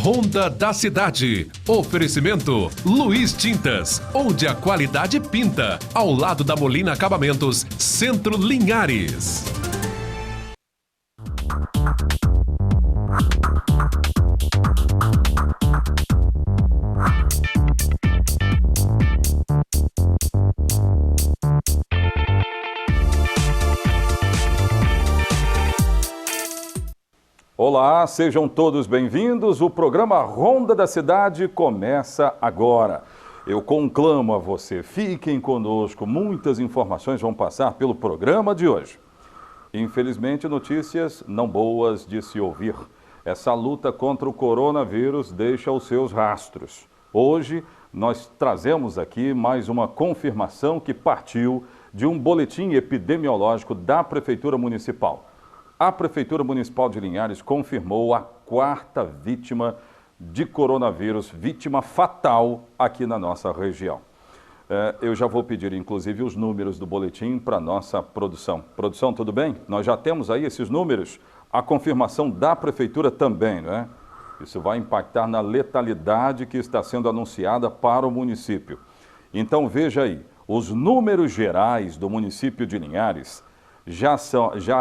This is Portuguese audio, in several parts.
Ronda da Cidade. Oferecimento Luiz Tintas, onde a qualidade pinta. Ao lado da Molina Acabamentos, Centro Linhares. Olá, sejam todos bem-vindos. O programa Ronda da Cidade começa agora. Eu conclamo a você, fiquem conosco, muitas informações vão passar pelo programa de hoje. Infelizmente, notícias não boas de se ouvir. Essa luta contra o coronavírus deixa os seus rastros. Hoje, nós trazemos aqui mais uma confirmação que partiu de um boletim epidemiológico da Prefeitura Municipal. A Prefeitura Municipal de Linhares confirmou a 4ª vítima de coronavírus, vítima fatal aqui na nossa região. Eu já vou pedir, inclusive, os números do boletim para a nossa produção. Produção, tudo bem? Nós já temos aí esses números, a confirmação da Prefeitura também, não é? Isso vai impactar na letalidade que está sendo anunciada para o município. Então, veja aí, os números gerais do município de Linhares já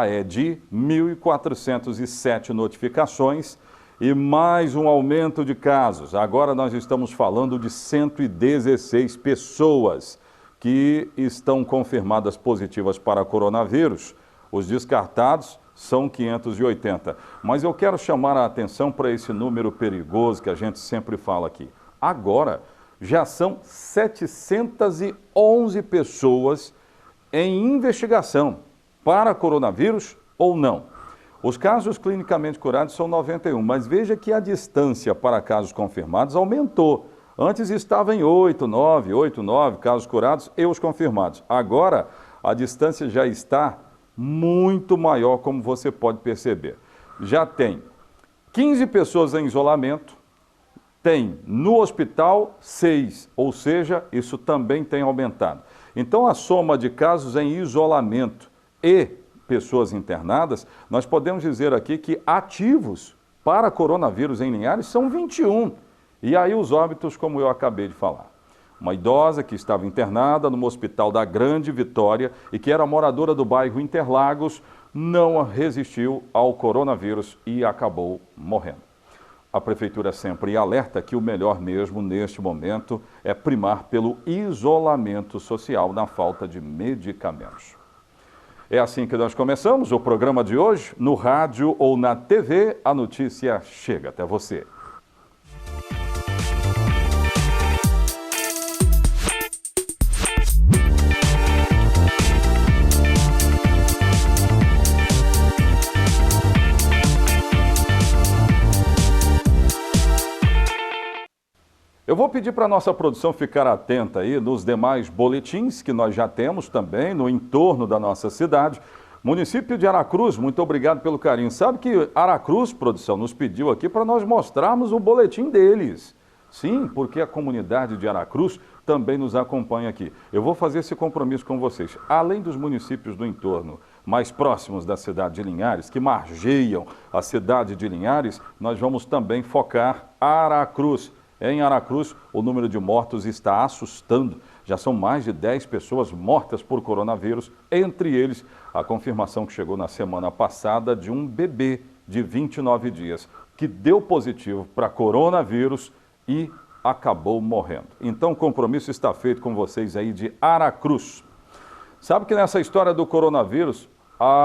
é de 1.407 notificações e mais um aumento de casos. Agora nós estamos falando de 116 pessoas que estão confirmadas positivas para coronavírus. Os descartados são 580. Mas eu quero chamar a atenção para esse número perigoso que a gente sempre fala aqui. Agora já são 711 pessoas em investigação para coronavírus ou não. Os casos clinicamente curados são 91, mas veja que a distância para casos confirmados aumentou. Antes estava em 8, 9 casos curados e os confirmados. Agora a distância já está muito maior, como você pode perceber. Já tem 15 pessoas em isolamento, tem no hospital 6, ou seja, isso também tem aumentado. Então a soma de casos em isolamento e pessoas internadas, nós podemos dizer aqui que ativos para coronavírus em Linhares são 21. E aí os óbitos, como eu acabei de falar. Uma idosa que estava internada no hospital da Grande Vitória e que era moradora do bairro Interlagos, não resistiu ao coronavírus e acabou morrendo. A Prefeitura sempre alerta que o melhor mesmo neste momento é primar pelo isolamento social na falta de medicamentos. É assim que nós começamos o programa de hoje. No rádio ou na TV, a notícia chega até você. Eu vou pedir para a nossa produção ficar atenta aí nos demais boletins que nós já temos também no entorno da nossa cidade. Município de Aracruz, muito obrigado pelo carinho. Sabe que Aracruz, produção, nos pediu aqui para nós mostrarmos o boletim deles. Sim, porque a comunidade de Aracruz também nos acompanha aqui. Eu vou fazer esse compromisso com vocês. Além dos municípios do entorno mais próximos da cidade de Linhares, que margeiam a cidade de Linhares, nós vamos também focar Aracruz. Em Aracruz, o número de mortos está assustando. Já são mais de 10 pessoas mortas por coronavírus, entre eles a confirmação que chegou na semana passada de um bebê de 29 dias, que deu positivo para coronavírus e acabou morrendo. Então o compromisso está feito com vocês aí de Aracruz. Sabe que nessa história do coronavírus,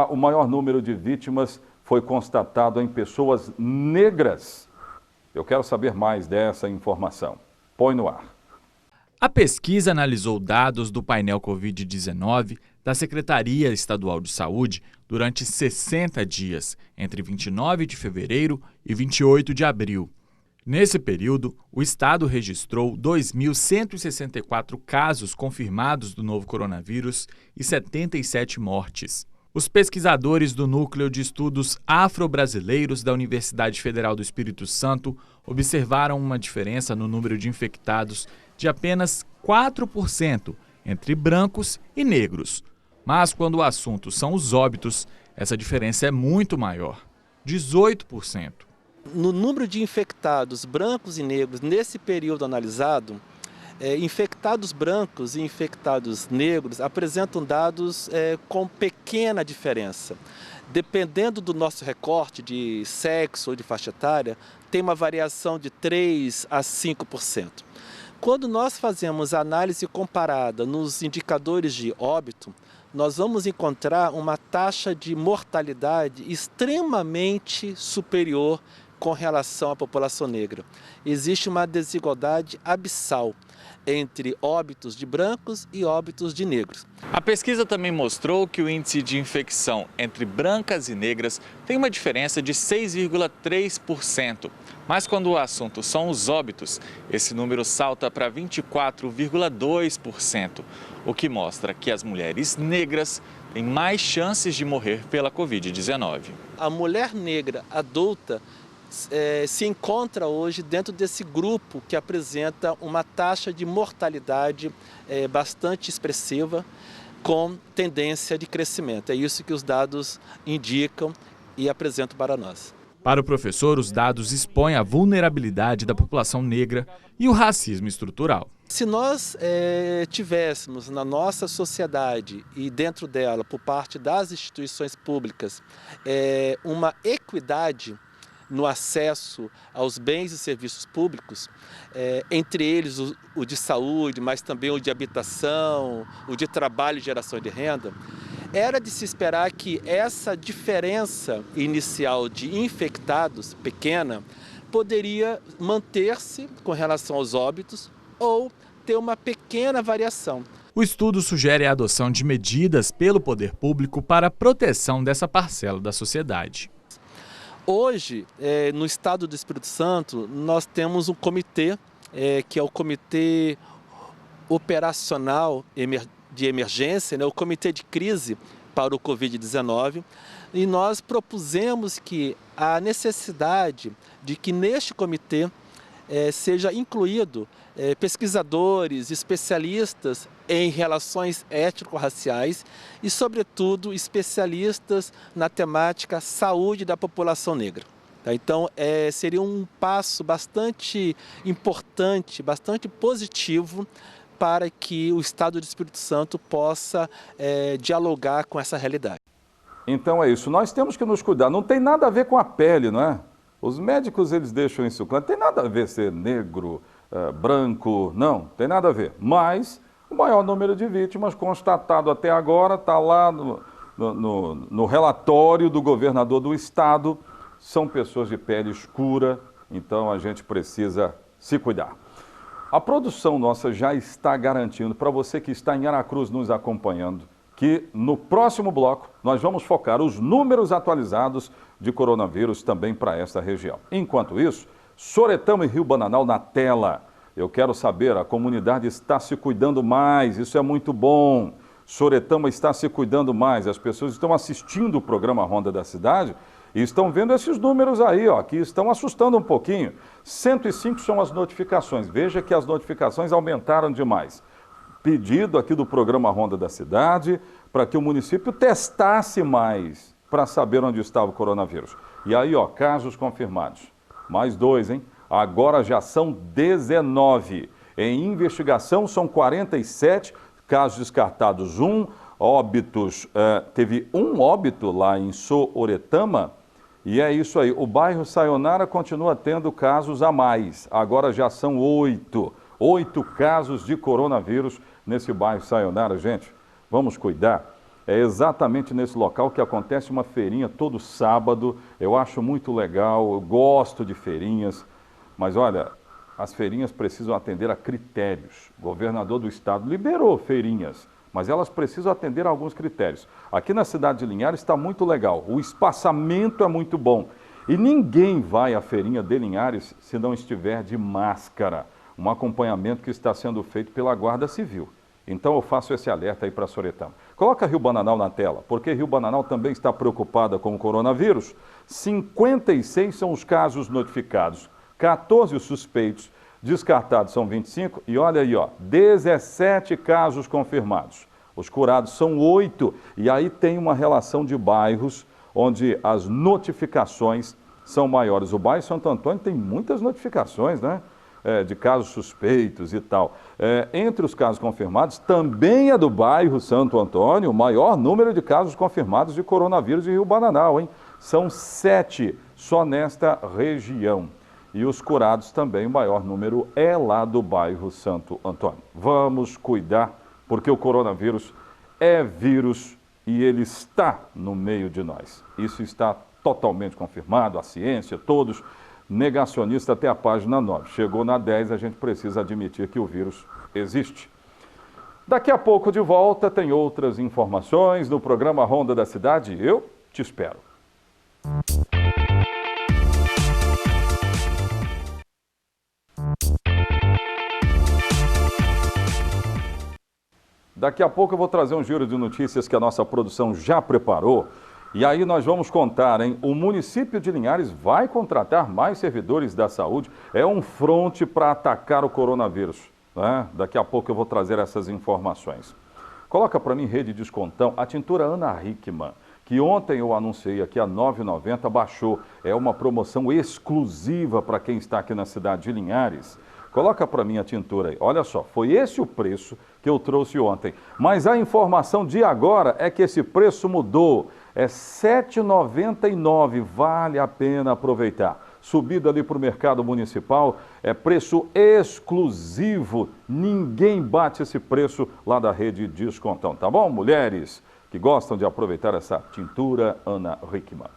o maior número de vítimas foi constatado em pessoas negras. Eu quero saber mais dessa informação. Põe no ar. A pesquisa analisou dados do painel Covid-19 da Secretaria Estadual de Saúde durante 60 dias, entre 29 de fevereiro e 28 de abril. Nesse período, o estado registrou 2.164 casos confirmados do novo coronavírus e 77 mortes. Os pesquisadores do Núcleo de Estudos Afro-Brasileiros da Universidade Federal do Espírito Santo observaram uma diferença no número de infectados de apenas 4% entre brancos e negros. Mas quando o assunto são os óbitos, essa diferença é muito maior, 18%. No número de infectados brancos e negros nesse período analisado, infectados brancos e infectados negros apresentam dados com pequena diferença. Dependendo do nosso recorte de sexo ou de faixa etária, tem uma variação de 3% a 5%. Quando nós fazemos análise comparada nos indicadores de óbito, nós vamos encontrar uma taxa de mortalidade extremamente superior com relação à população negra. Existe uma desigualdade abissal entre óbitos de brancos e óbitos de negros. A pesquisa também mostrou que o índice de infecção entre brancas e negras tem uma diferença de 6,3%. Mas quando o assunto são os óbitos, esse número salta para 24,2%, o que mostra que as mulheres negras têm mais chances de morrer pela Covid-19. A mulher negra adulta se encontra hoje dentro desse grupo que apresenta uma taxa de mortalidade bastante expressiva, com tendência de crescimento. É isso que os dados indicam e apresentam para nós. Para o professor, os dados expõem a vulnerabilidade da população negra e o racismo estrutural. Se nós tivéssemos na nossa sociedade e dentro dela, por parte das instituições públicas, uma equidade no acesso aos bens e serviços públicos, entre eles o de saúde, mas também o de habitação, o de trabalho e geração de renda, era de se esperar que essa diferença inicial de infectados, pequena, poderia manter-se com relação aos óbitos ou ter uma pequena variação. O estudo sugere a adoção de medidas pelo poder público para a proteção dessa parcela da sociedade. Hoje, no estado do Espírito Santo, nós temos um comitê, que é o Comitê Operacional de Emergência, o Comitê de Crise para o Covid-19, e nós propusemos que a necessidade de que neste comitê seja incluído pesquisadores, especialistas em relações étnico-raciais e, sobretudo, especialistas na temática saúde da população negra. Então, seria um passo bastante importante, bastante positivo para que o Estado do Espírito Santo possa dialogar com essa realidade. Então é isso, nós temos que nos cuidar, não tem nada a ver com a pele, não é? Os médicos, eles deixam isso claro, não tem nada a ver ser negro, branco, não, tem nada a ver. Mas o maior número de vítimas constatado até agora está lá no relatório do governador do estado, são pessoas de pele escura, então a gente precisa se cuidar. A produção nossa já está garantindo, para você que está em Aracruz nos acompanhando, que no próximo bloco nós vamos focar os números atualizados de coronavírus também para essa região. Enquanto isso, Soretama e Rio Bananal na tela. Eu quero saber, a comunidade está se cuidando mais, isso é muito bom. Soretama está se cuidando mais, as pessoas estão assistindo o programa Ronda da Cidade e estão vendo esses números aí, ó, que estão assustando um pouquinho. 105 são as notificações, veja que as notificações aumentaram demais. Pedido aqui do programa Ronda da Cidade para que o município testasse mais para saber onde estava o coronavírus. E aí, ó, casos confirmados. Mais 2, hein? Agora já são 19. Em investigação são 47, casos descartados 1, óbitos, teve um óbito lá em Soretama, e é isso aí. O bairro Sayonara continua tendo casos a mais, agora já são 8 casos de coronavírus nesse bairro Sayonara. Gente, vamos cuidar. É exatamente nesse local que acontece uma feirinha todo sábado. Eu acho muito legal, eu gosto de feirinhas. Mas olha, as feirinhas precisam atender a critérios. O governador do estado liberou feirinhas, mas elas precisam atender a alguns critérios. Aqui na cidade de Linhares está muito legal, o espaçamento é muito bom. E ninguém vai à feirinha de Linhares se não estiver de máscara. Um acompanhamento que está sendo feito pela Guarda Civil. Então eu faço esse alerta aí para Soretama. Coloca Rio Bananal na tela, porque Rio Bananal também está preocupada com o coronavírus. 56 são os casos notificados, 14 os suspeitos, descartados são 25 e olha aí, ó, 17 casos confirmados. Os curados são 8 e aí tem uma relação de bairros onde as notificações são maiores. O bairro Santo Antônio tem muitas notificações, né? De casos suspeitos e tal. Entre os casos confirmados, também é do bairro Santo Antônio o maior número de casos confirmados de coronavírus em Rio Bananal, hein? São 7 só nesta região. E os curados também, o maior número é lá do bairro Santo Antônio. Vamos cuidar, porque o coronavírus é vírus e ele está no meio de nós. Isso está totalmente confirmado, a ciência, todos negacionistas até a página 9. Chegou na 10, a gente precisa admitir que o vírus existe. Daqui a pouco de volta tem outras informações no programa Ronda da Cidade. Eu te espero. Daqui a pouco eu vou trazer um giro de notícias que a nossa produção já preparou. E aí nós vamos contar, hein? O município de Linhares vai contratar mais servidores da saúde. É um fronte para atacar o coronavírus, né? Daqui a pouco eu vou trazer essas informações. Coloca para mim, Rede Descontão, a tintura Ana Hickman, que ontem eu anunciei aqui a R$ 9,90, baixou. É uma promoção exclusiva para quem está aqui na cidade de Linhares. Coloca para mim a tintura aí. Olha só, foi esse o preço que eu trouxe ontem. Mas a informação de agora é que esse preço mudou. É R$ 7,99, vale a pena aproveitar. Subida ali para o mercado municipal, é preço exclusivo. Ninguém bate esse preço lá da Rede Descontão, tá bom? Mulheres que gostam de aproveitar essa tintura Ana Hickman.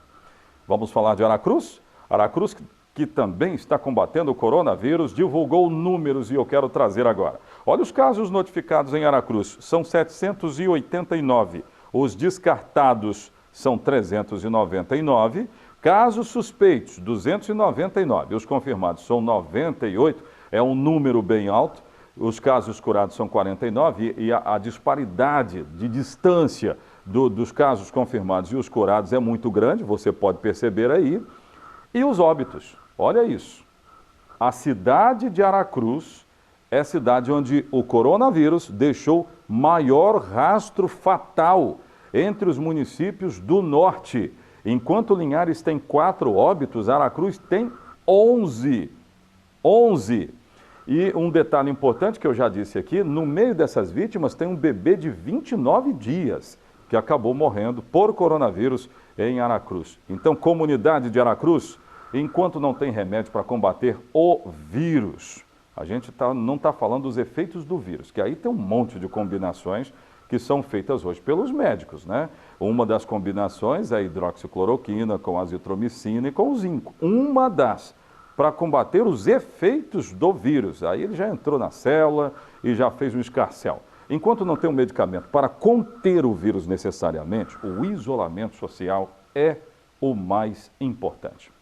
Vamos falar de Aracruz? Aracruz, que também está combatendo o coronavírus, divulgou números e eu quero trazer agora. Olha os casos notificados em Aracruz, são 789. Os descartados são 399. Casos suspeitos, 299. Os confirmados são 98. É um número bem alto. Os casos curados são 49 e a disparidade de distância dos casos confirmados e os curados é muito grande, você pode perceber aí. E os óbitos, olha isso. A cidade de Aracruz é a cidade onde o coronavírus deixou maior rastro fatal entre os municípios do norte. Enquanto Linhares tem 4 óbitos, Aracruz tem 11. 11. E um detalhe importante que eu já disse aqui, no meio dessas vítimas tem um bebê de 29 dias que acabou morrendo por coronavírus em Aracruz. Então, comunidade de Aracruz, enquanto não tem remédio para combater o vírus, a gente não está falando dos efeitos do vírus, que aí tem um monte de combinações que são feitas hoje pelos médicos, né? Uma das combinações é a hidroxicloroquina com azitromicina e com o zinco. Uma das, para combater os efeitos do vírus. Aí ele já entrou na célula e já fez um escarcéu. Enquanto não tem um medicamento para conter o vírus necessariamente, o isolamento social é o mais importante.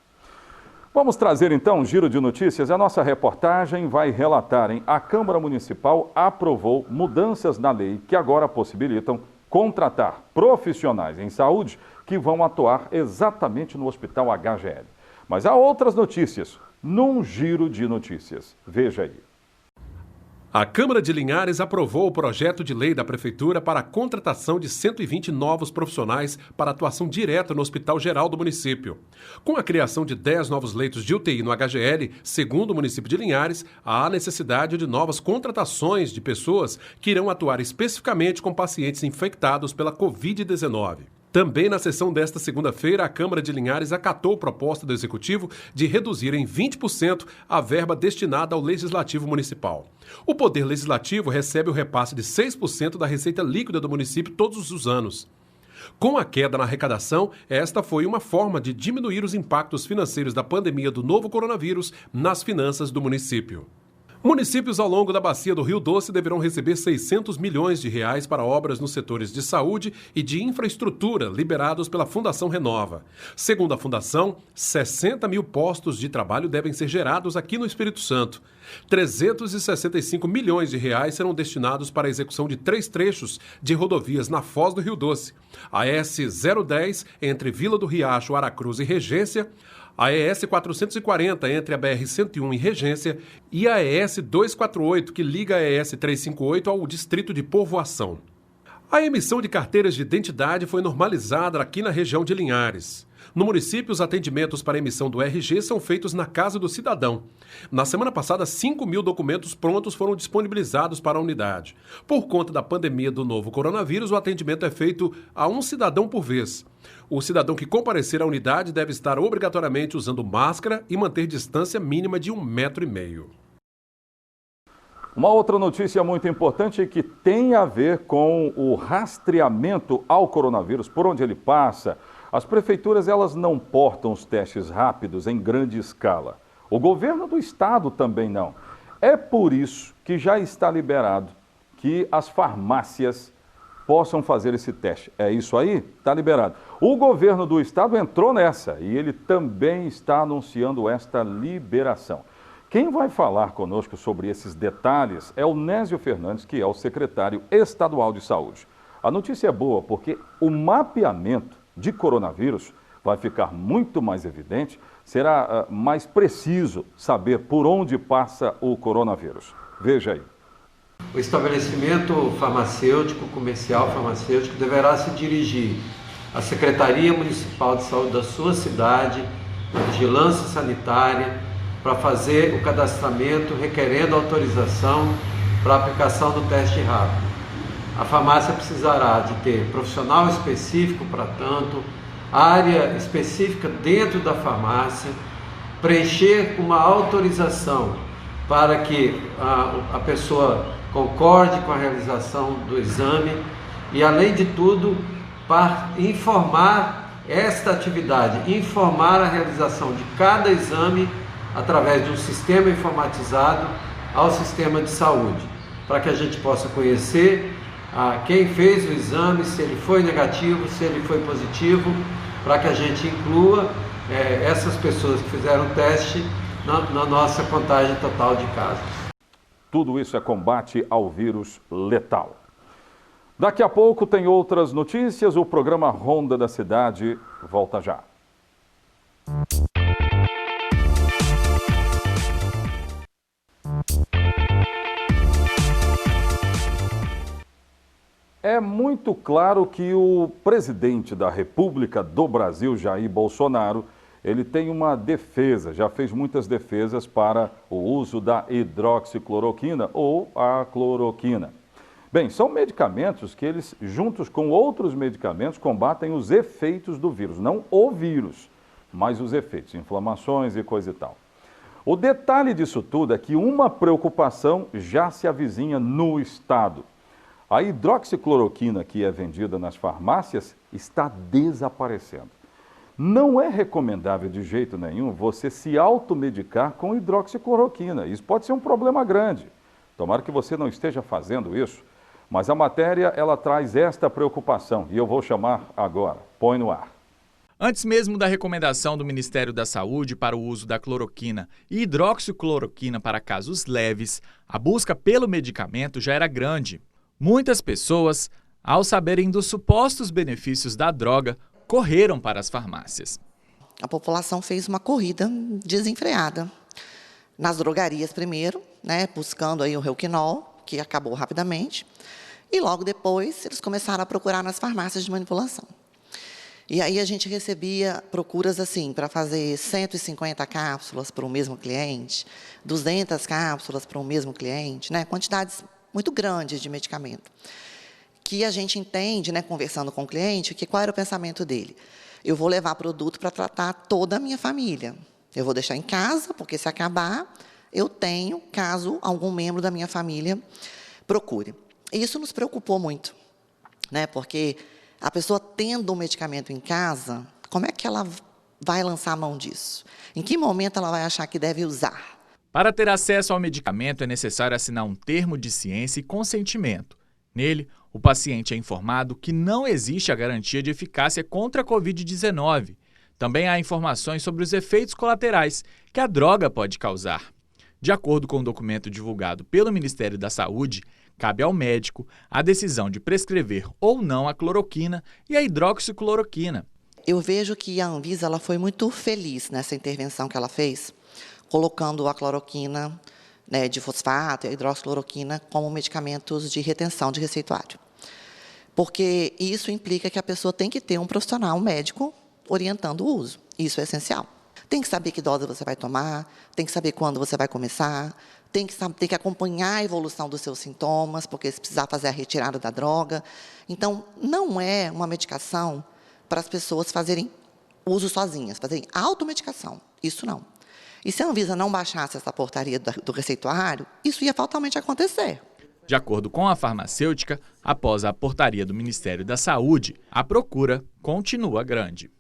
Vamos trazer então um giro de notícias. A nossa reportagem vai relatar, hein? A Câmara Municipal aprovou mudanças na lei que agora possibilitam contratar profissionais em saúde que vão atuar exatamente no Hospital HGL. Mas há outras notícias num giro de notícias. Veja aí. A Câmara de Linhares aprovou o projeto de lei da Prefeitura para a contratação de 120 novos profissionais para atuação direta no Hospital Geral do município. Com a criação de 10 novos leitos de UTI no HGL, segundo o município de Linhares, há necessidade de novas contratações de pessoas que irão atuar especificamente com pacientes infectados pela Covid-19. Também na sessão desta segunda-feira, a Câmara de Linhares acatou a proposta do Executivo de reduzir em 20% a verba destinada ao Legislativo Municipal. O Poder Legislativo recebe o repasse de 6% da receita líquida do município todos os anos. Com a queda na arrecadação, esta foi uma forma de diminuir os impactos financeiros da pandemia do novo coronavírus nas finanças do município. Municípios ao longo da bacia do Rio Doce deverão receber R$600 milhões para obras nos setores de saúde e de infraestrutura liberados pela Fundação Renova. Segundo a Fundação, 60 mil postos de trabalho devem ser gerados aqui no Espírito Santo. R$365 milhões serão destinados para a execução de 3 trechos de rodovias na Foz do Rio Doce. A S-010 entre Vila do Riacho, Aracruz e Regência, a ES 440 entre a BR-101 e Regência e a ES 248 que liga a ES 358 ao distrito de Povoação. A emissão de carteiras de identidade foi normalizada aqui na região de Linhares. No município, os atendimentos para emissão do RG são feitos na Casa do Cidadão. Na semana passada, 5.000 documentos prontos foram disponibilizados para a unidade. Por conta da pandemia do novo coronavírus, o atendimento é feito a um cidadão por vez. O cidadão que comparecer à unidade deve estar obrigatoriamente usando máscara e manter distância mínima de 1,5 metro. Uma outra notícia muito importante que tem a ver com o rastreamento ao coronavírus, por onde ele passa. As prefeituras, elas não portam os testes rápidos em grande escala. O governo do estado também não. É por isso que já está liberado que as farmácias possam fazer esse teste. É isso aí? Está liberado. O governo do estado entrou nessa e ele também está anunciando esta liberação. Quem vai falar conosco sobre esses detalhes é o Nésio Fernandes, que é o secretário estadual de saúde. A notícia é boa porque o mapeamento de coronavírus vai ficar muito mais evidente, será mais preciso saber por onde passa o coronavírus. Veja aí. O estabelecimento farmacêutico, comercial farmacêutico, deverá se dirigir à Secretaria Municipal de Saúde da sua cidade, à Vigilância Sanitária, para fazer o cadastramento requerendo autorização para a aplicação do teste rápido. A farmácia precisará de ter profissional específico para tanto, área específica dentro da farmácia, preencher uma autorização para que a pessoa concorde com a realização do exame e, além de tudo, para informar esta atividade, informar a realização de cada exame através de um sistema informatizado ao sistema de saúde, para que a gente possa conhecer quem fez o exame, se ele foi negativo, se ele foi positivo, para que a gente inclua essas pessoas que fizeram o teste na nossa contagem total de casos. Tudo isso é combate ao vírus letal. Daqui a pouco tem outras notícias, o programa Ronda da Cidade volta já. É muito claro que o presidente da República do Brasil, Jair Bolsonaro, ele tem uma defesa, já fez muitas defesas para o uso da hidroxicloroquina ou a cloroquina. Bem, são medicamentos que eles, juntos com outros medicamentos, combatem os efeitos do vírus. Não o vírus, mas os efeitos, inflamações e coisa e tal. O detalhe disso tudo é que uma preocupação já se avizinha no estado. A hidroxicloroquina que é vendida nas farmácias está desaparecendo. Não é recomendável de jeito nenhum você se automedicar com hidroxicloroquina. Isso pode ser um problema grande. Tomara que você não esteja fazendo isso. Mas a matéria, ela traz esta preocupação e eu vou chamar agora. Põe no ar. Antes mesmo da recomendação do Ministério da Saúde para o uso da cloroquina e hidroxicloroquina para casos leves, a busca pelo medicamento já era grande. Muitas pessoas, ao saberem dos supostos benefícios da droga, correram para as farmácias. A população fez uma corrida desenfreada. Nas drogarias primeiro, buscando aí o Reuquinol, que acabou rapidamente. E logo depois, eles começaram a procurar nas farmácias de manipulação. E aí a gente recebia procuras assim, para fazer 150 cápsulas para o mesmo cliente, 200 cápsulas para o mesmo cliente, quantidades muito grandes de medicamento. Que a gente entende, conversando com o cliente, que qual era o pensamento dele? Eu vou levar produto para tratar toda a minha família. Eu vou deixar em casa, porque se acabar, eu tenho, caso algum membro da minha família procure. E isso nos preocupou muito, porque a pessoa tendo um medicamento em casa, como é que ela vai lançar a mão disso? Em que momento ela vai achar que deve usar? Para ter acesso ao medicamento é necessário assinar um termo de ciência e consentimento. Nele, o paciente é informado que não existe a garantia de eficácia contra a Covid-19. Também há informações sobre os efeitos colaterais que a droga pode causar. De acordo com o documento divulgado pelo Ministério da Saúde, cabe ao médico a decisão de prescrever ou não a cloroquina e a hidroxicloroquina. Eu vejo que a Anvisa ela foi muito feliz nessa intervenção que ela fez, colocando a cloroquina de fosfato e a hidroxicloroquina como medicamentos de retenção de receituário. porque isso implica que a pessoa tem que ter um profissional, um médico, orientando o uso. Isso é essencial. Tem que saber que dose você vai tomar, tem que saber quando você vai começar, tem que acompanhar a evolução dos seus sintomas, porque se precisar fazer a retirada da droga. Então, não é uma medicação para as pessoas fazerem uso sozinhas, fazerem automedicação. Isso não. E se a Anvisa não baixasse essa portaria do receituário, isso ia fatalmente acontecer. De acordo com a farmacêutica, após a portaria do Ministério da Saúde, a procura continua grande.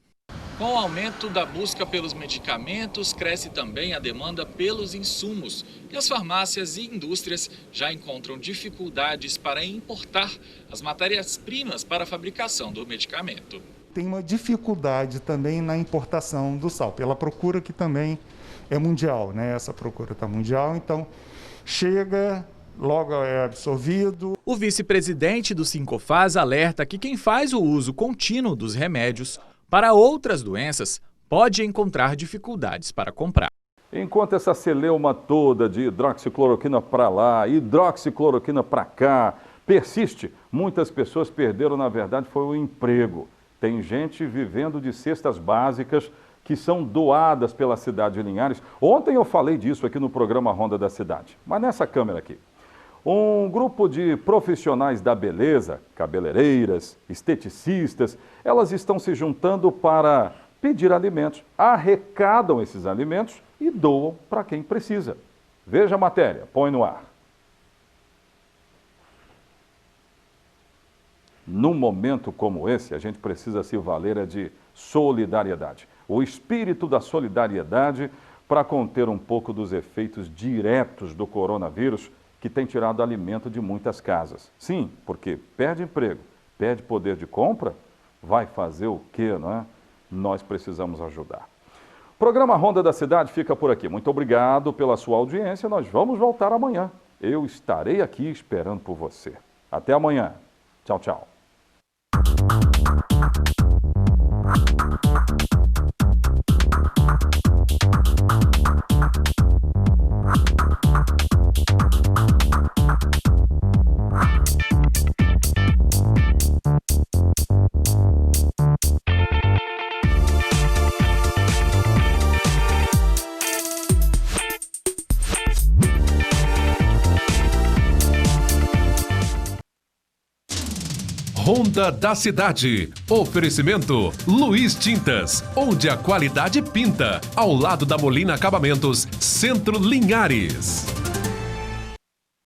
Com o aumento da busca pelos medicamentos, cresce também a demanda pelos insumos. E as farmácias e indústrias já encontram dificuldades para importar as matérias-primas para a fabricação do medicamento. Tem uma dificuldade também na importação do sal, pela procura que também é mundial, né? Essa procura está mundial, então chega, logo é absorvido. O vice-presidente do Sincofaz alerta que quem faz o uso contínuo dos remédios para outras doenças pode encontrar dificuldades para comprar. Enquanto essa celeuma toda de hidroxicloroquina para lá, hidroxicloroquina para cá, persiste, muitas pessoas perderam, na verdade, foi o emprego. Tem gente vivendo de cestas básicas que são doadas pela cidade de Linhares. Ontem eu falei disso aqui no programa Ronda da Cidade, mas nessa câmera aqui. Um grupo de profissionais da beleza, cabeleireiras, esteticistas, elas estão se juntando para pedir alimentos, arrecadam esses alimentos e doam para quem precisa. Veja a matéria, põe no ar. Num momento como esse, a gente precisa se valer de solidariedade. O espírito da solidariedade para conter um pouco dos efeitos diretos do coronavírus que tem tirado alimento de muitas casas. Sim, porque perde emprego, perde poder de compra, vai fazer o quê, não é? Nós precisamos ajudar. O programa Ronda da Cidade fica por aqui. Muito obrigado pela sua audiência. Nós vamos voltar amanhã. Eu estarei aqui esperando por você. Até amanhã. Tchau, tchau. Ronda da Cidade. Oferecimento Luiz Tintas, onde a qualidade pinta. Ao lado da Molina Acabamentos, Centro Linhares.